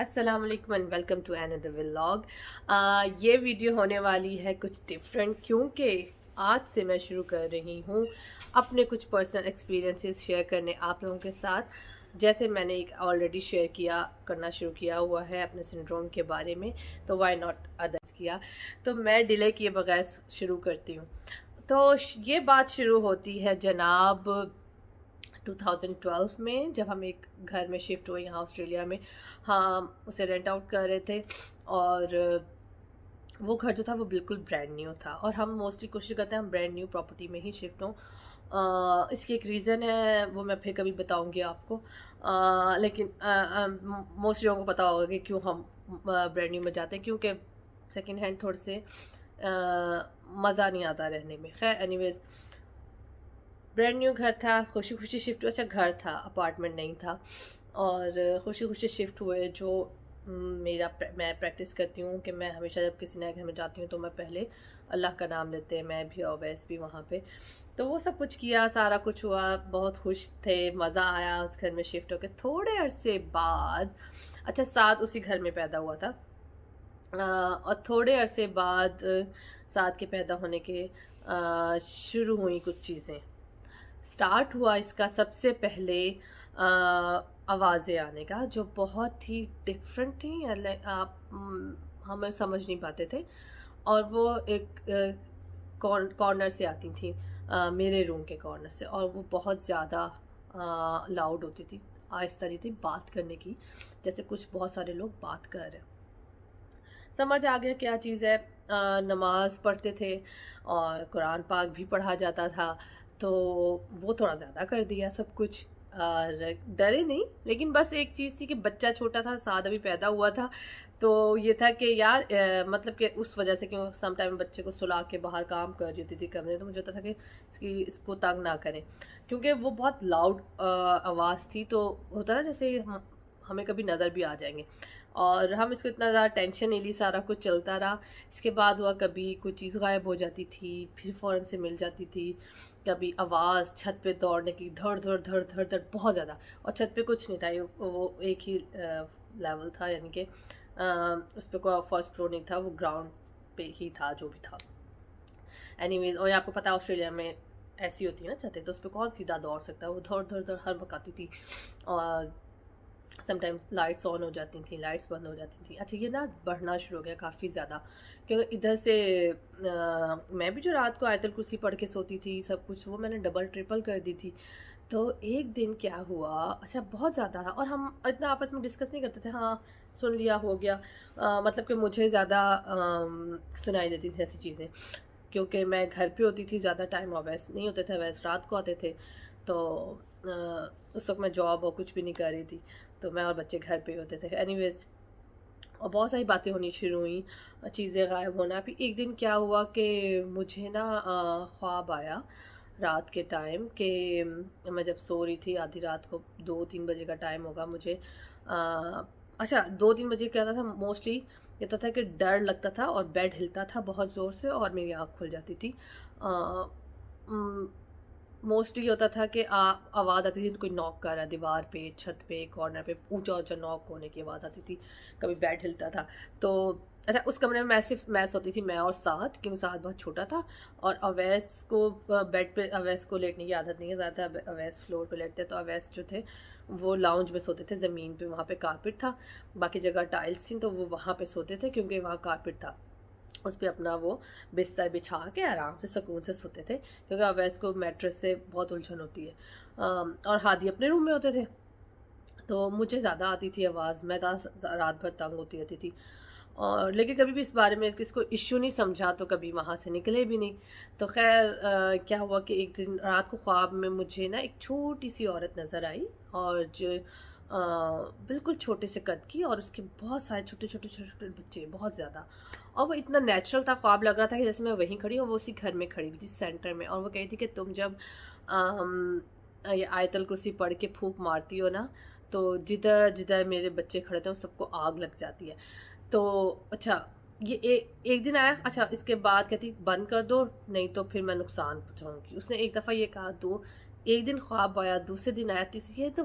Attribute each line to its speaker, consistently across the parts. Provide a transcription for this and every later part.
Speaker 1: अस्सलाम वालेकुम and welcome to another vlog. ये वीडियो होने वाली है कुछ डिफरेंट क्योंकि आज से मैं शुरू कर रही हूँ अपने कुछ पर्सनल एक्सपीरियंसेस शेयर करने आप लोगों के साथ। जैसे मैंने एक ऑलरेडी शेयर करना शुरू किया हुआ है अपने सिंड्रोम के बारे में, तो वाई नॉट अदर्स किया। तो मैं डिले किए बगैर शुरू करती हूँ। तो ये बात शुरू होती है जनाब 2012 में, जब हम एक घर में शिफ्ट हुए यहाँ ऑस्ट्रेलिया में। हम उसे रेंट आउट कर रहे थे और वो घर जो था वो बिल्कुल ब्रांड न्यू था और हम मोस्टली कोशिश करते हैं हम ब्रांड न्यू प्रॉपर्टी में ही शिफ्ट हों। इसकी एक रीज़न है, वो मैं फिर कभी बताऊंगी आपको। लेकिन मोस्ट लोगों को पता होगा कि क्यों हम ब्रांड न्यू में जाते हैं, क्योंकि सेकंड हैंड थोड़े से मज़ा नहीं आता रहने में। खैर एनीवेज, ब्रांड न्यू घर था, खुशी खुशी शिफ्ट हुआ। अच्छा घर था, अपार्टमेंट नहीं था। और खुशी खुशी शिफ्ट हुए। जो मैं प्रैक्टिस करती हूँ कि मैं हमेशा जब किसी नए घर में जाती हूँ तो मैं पहले अल्लाह का नाम लेते हैं, मैं भी और वैस भी वहाँ पे। तो वो सब कुछ किया, सारा कुछ हुआ, बहुत खुश थे, मज़ा आया उस घर में शिफ्ट होकर। थोड़े अरसे बाद, अच्छा साथ उसी घर में पैदा हुआ था। और थोड़े अरसे बाद साथ के पैदा होने के शुरू हुई कुछ चीज़ें। स्टार्ट हुआ इसका सबसे पहले आवाज़ें आने का, जो बहुत ही डिफरेंट थी। आप हमें समझ नहीं पाते थे। और वो एक कॉर्नर से आती थी, मेरे रूम के कॉर्नर से, और वो बहुत ज़्यादा लाउड होती थी, आहिस्ता रही थी बात करने की, जैसे कुछ बहुत सारे लोग बात कर रहे हैं। समझ आ गया क्या चीज़ है। नमाज पढ़ते थे और कुरान पाक भी पढ़ा जाता था, तो वो थोड़ा ज़्यादा कर दिया सब कुछ। और डरे नहीं, लेकिन बस एक चीज़ थी कि बच्चा छोटा था, साथ अभी पैदा हुआ था। तो ये था कि यार मतलब कि उस वजह से, क्योंकि सम टाइम बच्चे को सुला के बाहर काम कर रही होती थी कमरे, तो मुझे होता था कि इसको तंग ना करें, क्योंकि वो बहुत लाउड आवाज़ थी। तो होता ना जैसे हमें कभी नज़र भी आ जाएंगे। और हम इसको इतना ज़्यादा टेंशन नहीं ली, सारा कुछ चलता रहा। इसके बाद हुआ, कभी कोई चीज़ गायब हो जाती थी, फिर फ़ौरन से मिल जाती थी। कभी आवाज़ छत पे दौड़ने की, धड़ धड़ धड़ धड़ धड़ बहुत ज़्यादा। और छत पे कुछ नहीं था, वो एक ही लेवल था, यानी कि उस पर कोई फर्स्ट फ्लोर नहीं था, वो ग्राउंड पे ही था जो भी था। एनीवेज, और आपको पता है ऑस्ट्रेलिया में ऐसी होती है ना छतें, तो उस पर कौन सीधा दौड़ सकता है। वो धड़ धड़ धड़ हर वक्त आती थी। और समटाइम्स लाइट्स ऑन हो जाती थी, लाइट्स बंद हो जाती थी। अच्छा ये ना बढ़ना शुरू हो गया काफ़ी ज़्यादा, क्योंकि इधर से मैं भी जो रात को आयतल कुर्सी पढ़ के सोती थी, सब कुछ वो मैंने डबल ट्रिपल कर दी थी। तो एक दिन क्या हुआ, अच्छा बहुत ज़्यादा था, और हम इतना आपस में डिस्कस नहीं करते थे। हाँ सुन लिया, हो गया। मतलब कि मुझे ज़्यादा सुनाई देती थी ऐसी चीज़ें, क्योंकि मैं घर पे होती थी ज़्यादा टाइम, और वैसे नहीं होते थे, वैसे रात को आते थे। तो उस वक्त मैं जॉब और कुछ भी नहीं कर रही थी, तो मैं और बच्चे घर पे होते थे। एनीवेज, और बहुत सारी बातें होनी शुरू हुई, चीज़ें गायब होना। फिर एक दिन क्या हुआ कि मुझे ना ख्वाब आया रात के टाइम कि मैं जब सो रही थी आधी रात को, 2-3 बजे का टाइम होगा मुझे। अच्छा 2-3 बजे क्या था मोस्टली, ये तो था कि डर लगता था और बेड हिलता था बहुत ज़ोर से और मेरी आँख खुल जाती थी। मोस्टली होता था कि आवाज़ आती थी, तो कोई नॉक कर रहा है दीवार पे, छत पे, कॉर्नर पे, ऊंचा ऊंचा नॉक होने की आवाज़ आती थी। कभी बेड हिलता था। तो अच्छा उस कमरे में मैसिव मैस होती थी, मैं और साथ, क्योंकि साथ बहुत छोटा था। और अवैस को बेड पे, अवैस को लेटने की आदत नहीं है ज़्यादा, अवैस फ्लोर पे लेटते, तो अवैस जो थे वो लाउंज में सोते थे, ज़मीन पे, वहाँ पे कारपेट था, बाकी जगह टाइल्स थी, तो वो वहाँ पे सोते थे क्योंकि वहाँ कारपेट था। उस पर अपना वो बिस्तर बिछा के आराम से सुकून से सोते थे, क्योंकि अवैस को मैट्रेस से बहुत उलझन होती है। और हादी अपने रूम में होते थे। तो मुझे ज़्यादा आती थी आवाज़, मैं रात भर तंग होती रहती थी। और लेकिन कभी भी इस बारे में इसको इश्यू नहीं समझा, तो कभी वहाँ से निकले भी नहीं। तो खैर क्या हुआ कि एक दिन रात को ख्वाब में मुझे ना एक छोटी सी औरत नज़र आई, और जो बिल्कुल छोटे से कद की, और उसके बहुत सारे छोटे छोटे छोटे छोटे बच्चे, बहुत ज़्यादा। और वो इतना नेचुरल था, ख्वाब लग रहा था कि जैसे मैं वहीं खड़ी हूँ, वो उसी घर में खड़ी हुई थी सेंटर में। और वो कही थी कि तुम जब ये आयतल कुर्सी पढ़ के फूंक मारती हो ना, तो जिधर जिधर मेरे बच्चे खड़े थे वो सबको आग लग जाती है। तो अच्छा ये एक दिन आया। अच्छा इसके बाद कहती बंद कर दो, नहीं तो फिर मैं नुकसान पहुँचाऊँगी। उसने एक दफ़ा ये कहा, 2 एक दिन ख्वाब आया, दूसरे दिन आया, तीसरी, ये तो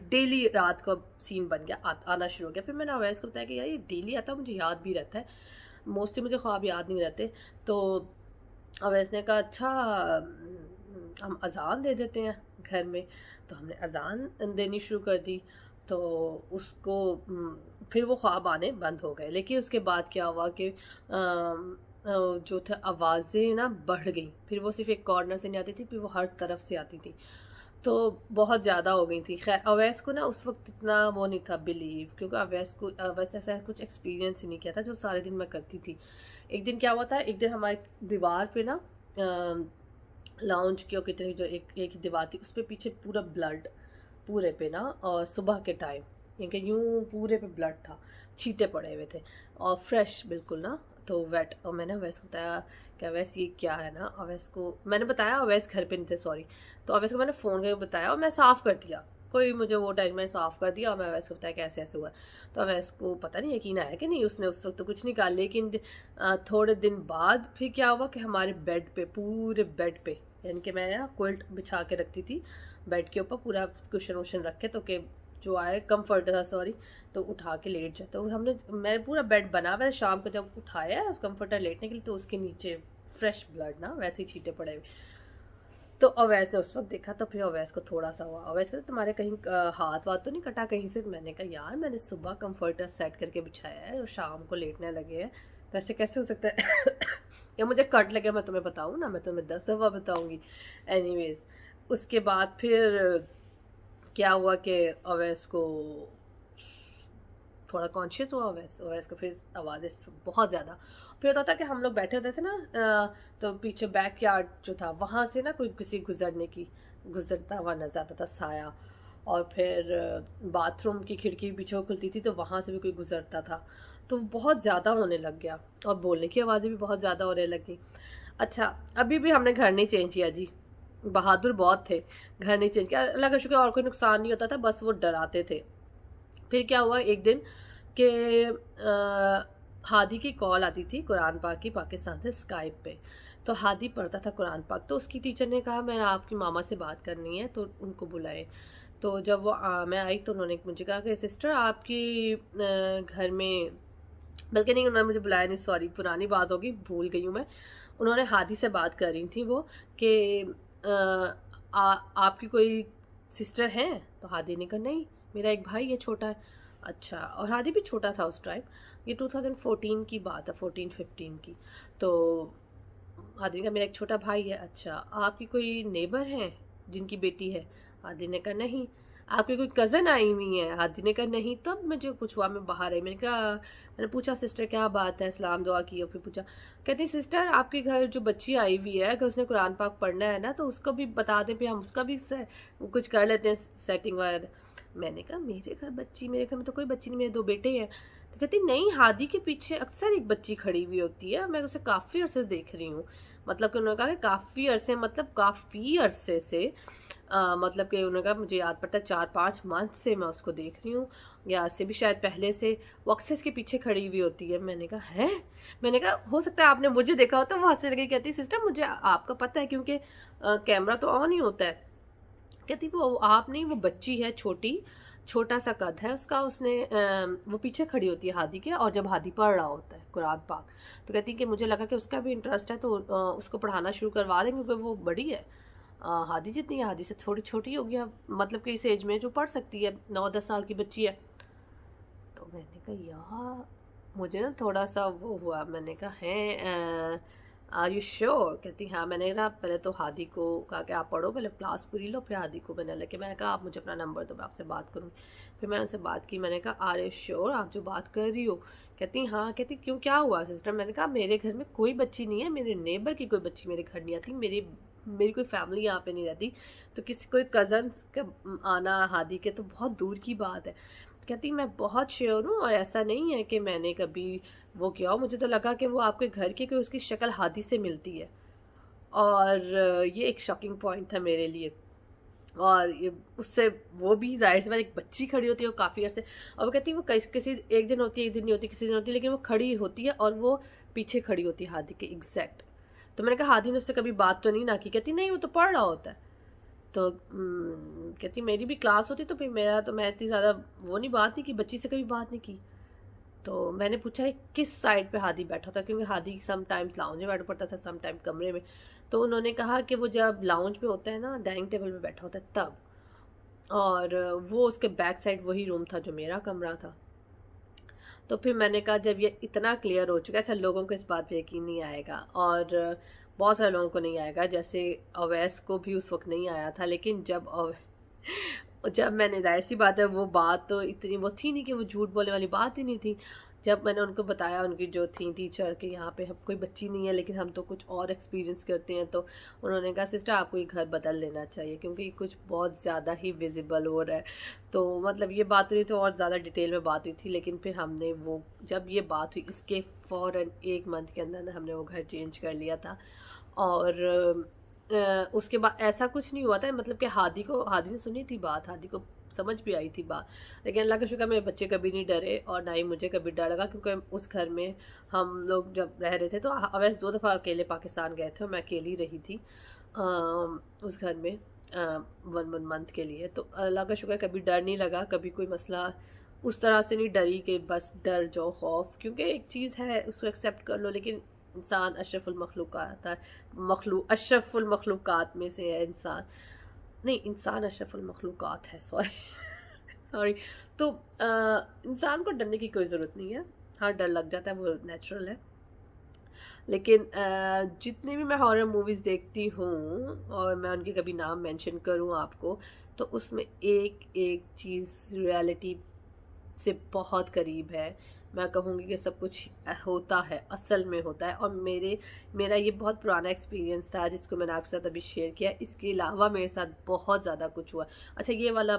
Speaker 1: डेली रात का सीन बन गया, आना शुरू हो गया। फिर मैंने अवैस को बताया कि यार ये डेली आता है, मुझे याद भी रहता है, मोस्टली मुझे ख्वाब याद नहीं रहते। तो अवैस ने कहा अच्छा हम अजान दे देते हैं घर में। तो हमने अजान देनी शुरू कर दी। तो उसको फिर वो ख्वाब आने बंद हो गए। लेकिन उसके बाद क्या हुआ कि जो था आवाज़ें ना बढ़ गई। फिर वो सिर्फ एक कॉर्नर से नहीं आती थी, फिर वो हर तरफ से आती थी, तो बहुत ज़्यादा हो गई थी। खैर अवैस को ना उस वक्त इतना वो नहीं था बिलीव, क्योंकि अवैस ने ऐसा कुछ एक्सपीरियंस ही नहीं किया था जो सारे दिन मैं करती थी। एक दिन क्या हुआ था, एक दिन हमारी दीवार पे ना लाउंज की और किचन की जो एक ही दीवार थी, उस पर पीछे पूरा ब्लड पूरे पे ना, और सुबह के टाइम क्योंकि यूँ पूरे पे ब्लड था, छींटे पड़े हुए थे और फ्रेश बिल्कुल ना, तो वेट। और मैंने अवैस को बताया कि अवैस ये क्या है ना, अवैस को मैंने बताया, अवैस घर पे नहीं थे सॉरी। तो अवैस को मैंने फ़ोन करके बताया और मैं साफ़ कर दिया, कोई मुझे वो टाइम में साफ़ कर दिया और मैं अवैस को बताया कि ऐसे ऐसे हुआ। तो अवैस को पता नहीं यकीन आया कि नहीं, उसने उस वक्त तो कुछ नहीं कहा। लेकिन थोड़े दिन बाद फिर क्या हुआ कि हमारे बेड पे, पूरे बेड पे, यानी कि मैं ना क्विल्ट बिछा के रखती थी बेड के ऊपर, पूरा कुशन वुशन रखे, तो कि जो आए कंफर्टर था सॉरी, तो उठा के लेट जाता। तो हमने, मैं पूरा बेड बना हुआ, शाम को जब उठाया कंफर्टर लेटने के लिए, तो उसके नीचे फ्रेश ब्लड ना, वैसे ही छींटे पड़े हुए। तो अवैस ने उस वक्त देखा, तो फिर अवैस को थोड़ा सा हुआ। अवैस कहते तुम्हारे कहीं हाथ वाथ तो नहीं कटा कहीं से? मैंने कहा यार मैंने सुबह कंफर्टर सेट करके बिछाया है और शाम को लेटने लगे हैं, तो ऐसे कैसे हो सकता है? या मुझे कट लगे मैं तुम्हें बताऊँ ना, मैं तुम्हें 10 दफ़ा बताऊँगी। एनीवेज उसके बाद फिर क्या हुआ कि अवैस को थोड़ा कॉन्शियस हुआ, अवैस को फिर आवाज़ें बहुत ज़्यादा। फिर होता था कि हम लोग बैठे होते थे ना, तो पीछे बैक यार्ड जो था वहाँ से ना कोई किसी गुजरता हुआ नजर आता था साया। और फिर बाथरूम की खिड़की पीछे खुलती थी, तो वहाँ से भी कोई गुजरता था। तो बहुत ज़्यादा होने लग गया और बोलने की आवाज़ें भी बहुत ज़्यादा होने लगी। अच्छा अभी भी हमने घर नहीं चेंज किया जी, बहादुर बहुत थे, घर नहीं चेंज किया, अल्लाह का शुक्र और कोई नुकसान नहीं होता था, बस वो डराते थे। फिर क्या हुआ एक दिन कि हादी की कॉल आती थी कुरान पाक की पाकिस्तान से स्काइप पे। तो हादी पढ़ता था कुरान पाक, तो उसकी टीचर ने कहा मैं आपकी मामा से बात करनी है, तो उनको बुलाए। तो जब वो मैं आई तो उन्होंने मुझे कहा कि सिस्टर आपकी घर में, बल्कि नहीं उन्होंने मुझे बुलाया नहीं सॉरी, पुरानी बात होगी, भूल गई हूँ मैं। उन्होंने हादी से बात कर रही थी वो कि आपकी कोई सिस्टर हैं? तो हादी ने कहा नहीं, मेरा एक भाई है छोटा है। अच्छा, और हादी भी छोटा था उस टाइम, ये 2014 की बात है, 14-15 की। तो हादी ने कहा मेरा एक छोटा भाई है। अच्छा, आपकी कोई नेबर हैं जिनकी बेटी है? हादी ने कहा नहीं। आपकी कोई कज़न आई हुई है? हादी ने कहा नहीं। तब मुझे कुछ हुआ, मैं बाहर आई, मैंने पूछा सिस्टर क्या बात है, सलाम दुआ की, और फिर पूछा, कहती सिस्टर आपके घर जो बच्ची आई हुई है, अगर उसने कुरान पाक पढ़ना है ना तो उसको भी बता दें, फिर हम उसका भी कुछ कर लेते हैं सेटिंग वगैरह। मैंने कहा मेरे घर में तो कोई बच्ची नहीं, मेरे 2 बेटे हैं। तो कहती नहीं, हादी के पीछे अक्सर एक बच्ची खड़ी हुई होती है, मैं उसे काफ़ी अरसे देख रही हूँ। मतलब कि उन्होंने कहा कि काफ़ी अरसे, मतलब काफ़ी अरसे से, मतलब कि उन्होंने कहा मुझे याद पड़ता है 4-5 मंथ से मैं उसको देख रही हूँ, या इससे भी शायद पहले से, वो अक्सर इसके पीछे खड़ी हुई होती है। मैंने कहा है? मैंने कहा हो सकता है आपने मुझे देखा हो। तो वो हंसने लगी, कहती सिस्टर मुझे आपका पता है क्योंकि कैमरा तो ऑन ही होता है। कहती वो आप नहीं, वो बच्ची है छोटा सा कद है उसका, उसने वो पीछे खड़ी होती है हादी के, और जब हादी पढ़ रहा होता है कुरान पाक, तो कहती कि मुझे लगा कि उसका भी इंटरेस्ट है, तो उसको पढ़ाना शुरू करवा देंगे क्योंकि वो बड़ी है, हादी जितनी है, हादी से थोड़ी छोटी होगी, मतलब कि इस एज में जो पढ़ सकती है, 9-10 साल की बच्ची है। तो मैंने कहा यार मुझे ना थोड़ा सा वो हुआ, मैंने कहा है आर यू श्योर? कहती हाँ। मैंने ना पहले तो हादी को कहा कि आप पढ़ो, पहले क्लास पूरी लो, फिर हादी को मैंने लेके, मैंने कहा आप मुझे अपना नंबर दो, मैं आपसे बात करूँ। फिर मैंने उनसे बात की, मैंने कहा आर यू श्योर आप जो बात कर रही हो? कहती हाँ। कहती क्यों, क्या हुआ सिस्टर? मैंने कहा मेरे घर में कोई बच्ची नहीं है, मेरे नेबर की कोई बच्ची मेरे घर नहीं आती, मेरी कोई फैमिली यहाँ पे नहीं रहती, तो किसी कोई कज़न्स का आना हादी के तो बहुत दूर की बात है। कहती मैं बहुत श्योर हूँ, और ऐसा नहीं है कि मैंने कभी वो किया हो, मुझे तो लगा कि वो आपके घर की कोई उसकी शक्ल हादी से मिलती है। और ये एक शॉकिंग पॉइंट था मेरे लिए। और ये उससे वो भी जाहिर सी बात, एक बच्ची खड़ी होती है वो काफ़ी अर्से, और वो कहती है वो किसी एक दिन होती है, एक दिन नहीं होती, किसी दिन होती है, लेकिन वो खड़ी होती है और वो पीछे खड़ी होती है हादी के एग्जैक्ट। तो मैंने कहा हादी ने उससे कभी बात तो नहीं ना की? कहती नहीं, वो तो पढ़ रहा होता है। तो कहती मेरी भी क्लास होती तो फिर मेरा तो मैं इतनी ज़्यादा वो नहीं बात नहीं की, बच्ची से कभी बात नहीं की। तो मैंने पूछा है किस साइड पे हादी बैठा था, क्योंकि हादी सम टाइम्स लाउंज में बैठा पड़ता था, सम टाइम कमरे में। तो उन्होंने कहा कि वो जब लाउंज में होता है ना, डाइनिंग टेबल पे बैठा होता है तब, और वो उसके बैक साइड वही रूम था जो मेरा कमरा था। तो फिर मैंने कहा जब ये इतना क्लियर हो चुका है, अच्छा लोगों को इस बात पे यकीन नहीं आएगा, और बहुत सारे लोगों को नहीं आएगा, जैसे अवैस को भी उस वक्त नहीं आया था, लेकिन जब मैंने, जाहिर सी बात है वो बात तो इतनी वो थी नहीं कि वो झूठ बोलने वाली बात ही नहीं थी। जब मैंने उनको बताया, उनकी जो थी टीचर, कि यहाँ पे हम कोई बच्ची नहीं है लेकिन हम तो कुछ और एक्सपीरियंस करते हैं, तो उन्होंने कहा सिस्टर आपको ये घर बदल लेना चाहिए क्योंकि कुछ बहुत ज़्यादा ही विजिबल हो रहा है। तो मतलब ये बात हुई तो और ज़्यादा डिटेल में बात हुई थी, लेकिन फिर हमने वो, जब ये बात हुई इसके फ़ौरन 1 मंथ के अंदर हमने वो घर चेंज कर लिया था। और उसके बाद ऐसा कुछ नहीं हुआ था, मतलब कि हादी ने सुनी थी बात, हादी को समझ भी आई थी बात, लेकिन अल्लाह का शुक्र मेरे बच्चे कभी नहीं डरे और ना ही मुझे कभी डर लगा, क्योंकि उस घर में हम लोग जब रह रहे थे तो अवैस 2 दफ़ा अकेले पाकिस्तान गए थे और मैं अकेली रही थी उस घर में 1 मंथ के लिए। तो अल्लाह का शुक्र कभी डर नहीं लगा, कभी कोई मसला उस तरह से नहीं डरी कि बस डर जाओ खौफ, क्योंकि एक चीज़ है उसको एक्सेप्ट कर लो, लेकिन इंसान अशरफुल मखलूक़ात है, अशरफुल मखलूक़ात में से है इंसान, नहीं इंसान अशरफुल मखलूक़ात है, सॉरी सॉरी। तो इंसान को डरने की कोई ज़रूरत नहीं है, हाँ डर लग जाता है, वो नेचुरल है। लेकिन जितनी भी मैं हॉरर मूवीज़ देखती हूँ और मैं उनके कभी नाम मेंशन करूँ आपको, तो उसमें एक एक चीज़ रियलिटी से बहुत करीब है। मैं कहूँगी कि सब कुछ होता है, असल में होता है। और मेरा ये बहुत पुराना एक्सपीरियंस था जिसको मैंने आपके साथ अभी शेयर किया। इसके अलावा मेरे साथ बहुत ज़्यादा कुछ हुआ। अच्छा ये वाला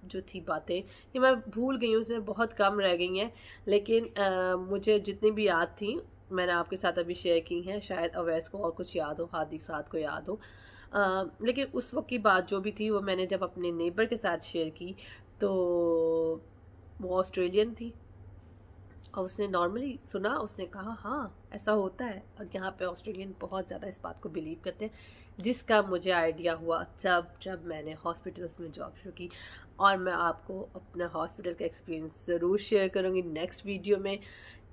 Speaker 1: जो थी बातें ये मैं भूल गई हूँ, उसमें बहुत कम रह गई हैं, लेकिन मुझे जितनी भी याद थी मैंने आपके साथ अभी शेयर की हैं। शायद अवैस को और कुछ याद हो, हादी साथ को याद हो, लेकिन उस वक्त की बात जो भी थी वो मैंने जब अपने नेबर के साथ शेयर की तो वो ऑस्ट्रेलियन थी और उसने नॉर्मली सुना, उसने कहा हाँ ऐसा होता है। और यहाँ पे ऑस्ट्रेलियन बहुत ज़्यादा इस बात को बिलीव करते हैं, जिसका मुझे आइडिया हुआ जब मैंने हॉस्पिटल्स में जॉब शुरू की। और मैं आपको अपना हॉस्पिटल का एक्सपीरियंस ज़रूर शेयर करूँगी नेक्स्ट वीडियो में,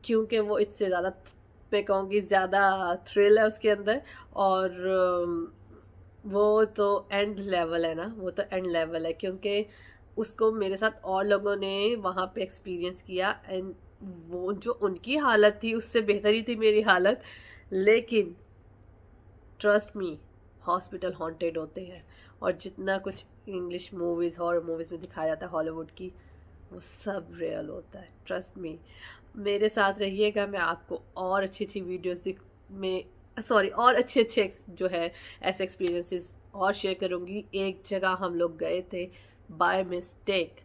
Speaker 1: क्योंकि वो इससे ज़्यादा मैं कहूँगी ज़्यादा थ्रिल है उसके अंदर। और वो तो एंड लेवल है ना, वो तो एंड लेवल है, क्योंकि उसको मेरे साथ और लोगों ने वहाँ पे एक्सपीरियंस किया एंड वो जो उनकी हालत थी उससे बेहतर ही थी मेरी हालत। लेकिन ट्रस्ट मी, हॉस्पिटल हॉन्टेड होते हैं और जितना कुछ इंग्लिश मूवीज़ हॉरर मूवीज़ में दिखाया जाता है हॉलीवुड की, वो सब रियल होता है। ट्रस्ट मी, मेरे साथ रहिएगा, मैं आपको और अच्छी अच्छी वीडियोस में और अच्छे अच्छे जो है ऐसे एक्सपीरियंसेस और शेयर करूँगी। एक जगह हम लोग गए थे बाय मिस्टेक,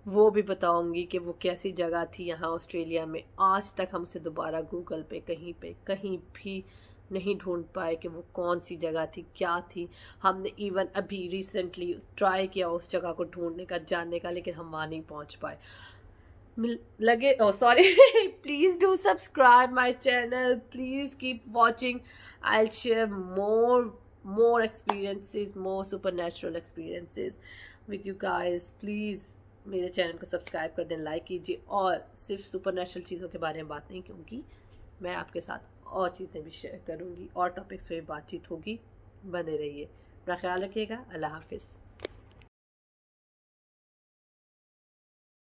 Speaker 1: वो भी बताऊंगी कि वो कैसी जगह थी यहाँ ऑस्ट्रेलिया में। आज तक हमसे दोबारा गूगल पे कहीं भी नहीं ढूंढ पाए कि वो कौन सी जगह थी, क्या थी। हमने इवन अभी रिसेंटली ट्राई किया उस जगह को ढूंढने का, जानने का, लेकिन हम वहाँ नहीं पहुँच पाए। Please do subscribe my channel, please keep watching. I'll share more experiences, more supernatural experiences with you guys. Please मेरे चैनल को सब्सक्राइब कर दें, लाइक कीजिए। और सिर्फ सुपरनेचुरल चीज़ों के बारे में बात नहीं, क्योंकि मैं आपके साथ और चीज़ें भी शेयर करूँगी और टॉपिक्स पे भी बातचीत होगी। बने रहिए, अपना ख्याल रखिएगा। अल्लाह हाफिज़।